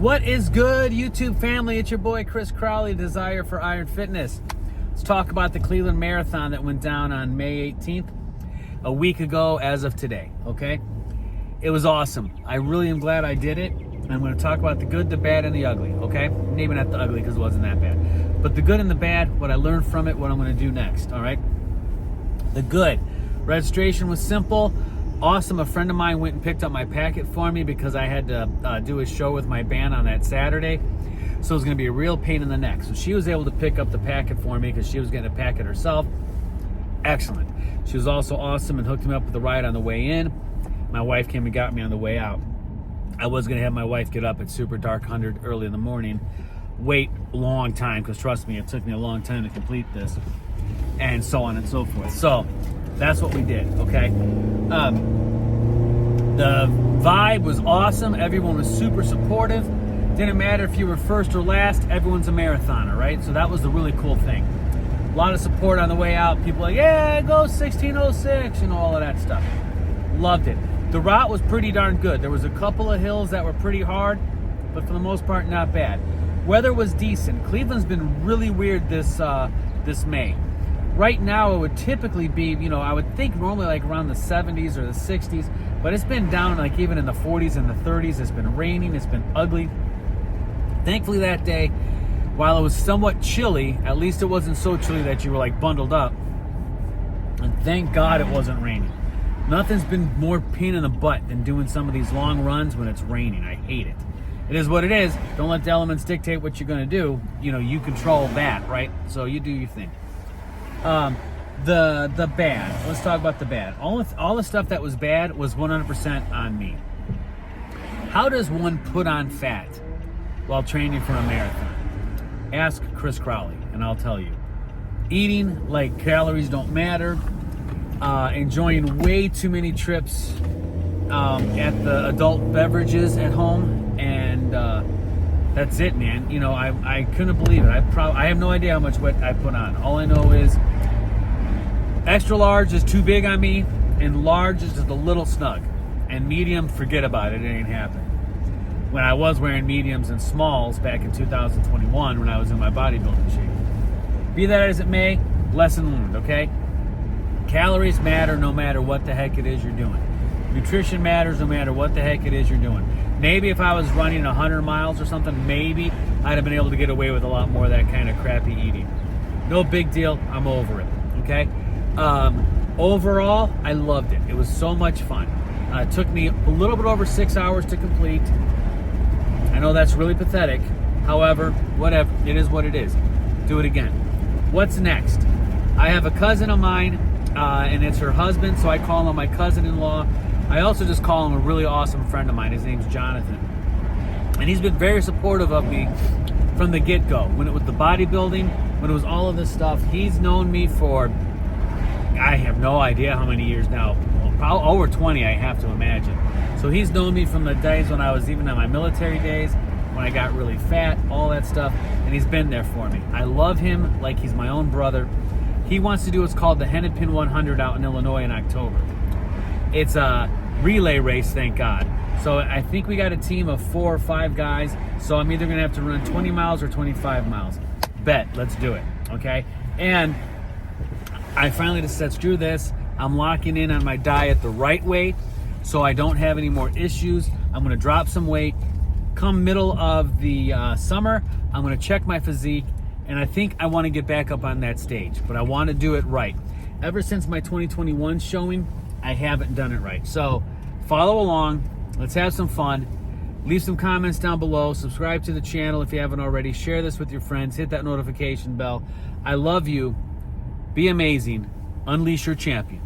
What is good, YouTube family? It's your boy Chris Crowley, Desire for Iron Fitness. Let's talk about the Cleveland Marathon that went down on May 18th, a week ago as of today, okay? It was awesome. I really am glad I did it. I'm going to talk about the good, the bad, and the ugly, okay? Maybe not the ugly because it wasn't that bad. But the good and the bad, what I learned from it, what I'm going to do next, all right? The good. Registration was simple. Awesome. A friend of mine went and picked up my packet for me because I had to do a show with my band on that Saturday. So it was going to be a real pain in the neck. So she was able to pick up the packet for me because she was getting a packet herself. Excellent. She was also awesome and hooked me up with the ride on the way in. My wife came and got me on the way out. I was going to have my wife get up at super dark 100 early in the morning, wait a long time, because trust me, it took me a long time to complete this, and so on and so forth. So that's what we did, okay? The vibe was awesome. Everyone was super supportive. Didn't matter if you were first or last, everyone's a marathoner, right? So that was the really cool thing. A lot of support on the way out. People like, yeah, go 1606, and all of that stuff. Loved it. The route was pretty darn good. There was a couple of hills that were pretty hard, but for the most part, not bad. Weather was decent. Cleveland's been really weird this May. Right now, it would typically be, I would think normally like around the 70s or the 60s, but it's been down like even in the 40s and the 30s. It's been raining. It's been ugly. Thankfully that day, while it was somewhat chilly, at least it wasn't so chilly that you were like bundled up. And thank God it wasn't raining. Nothing's been more pain in the butt than doing some of these long runs when it's raining. I hate it. It is what it is. Don't let the elements dictate what you're going to do. You control that, right? So you do your thing. The bad. Let's talk about the bad. All the stuff that was bad was 100% on me. How does one put on fat while training for a marathon? Ask Chris Crowley, and I'll tell you. Eating like calories don't matter. Enjoying way too many trips at the adult beverages at home, and that's it, man. I couldn't believe it. I have no idea how much weight I put on. All I know is extra large is too big on me, and large is just a little snug, and medium, forget about it. It ain't happening. When I was wearing mediums and smalls back in 2021 when I was in my bodybuilding shape. Be that as it may, lesson learned, okay? Calories matter no matter what the heck it is you're doing. Nutrition matters no matter what the heck it is you're doing. Maybe if I was running 100 miles or something, maybe I'd have been able to get away with a lot more of that kind of crappy eating. No big deal. I'm over it. Okay? Overall, I loved it. It was so much fun. It took me a little bit over 6 hours to complete. I know that's really pathetic. However, whatever. It is what it is. Do it again. What's next? I have a cousin of mine, and it's her husband, so I call him my cousin-in-law. I also just call him a really awesome friend of mine. His name's Jonathan. And he's been very supportive of me from the get-go. When it was the bodybuilding, when it was all of this stuff, he's known me for, I have no idea how many years now. Well, over 20, I have to imagine. So he's known me from the days when I was even in my military days, when I got really fat, all that stuff, and he's been there for me. I love him like he's my own brother. He wants to do what's called the Hennepin 100 out in Illinois in October. It's a relay race, thank God. So I think we got a team of 4 or 5 guys. So I'm either going to have to run 20 miles or 25 miles. Bet, let's do it, okay? And I finally just said, screw this. I'm locking in on my diet the right way so I don't have any more issues. I'm going to drop some weight. Come middle of the summer, I'm going to check my physique. And I think I want to get back up on that stage, but I want to do it right. Ever since my 2021 showing, I haven't done it right. So follow along. Let's have some fun. Leave some comments down below. Subscribe to the channel if you haven't already. Share this with your friends. Hit that notification bell. I love you. Be amazing. Unleash your champion.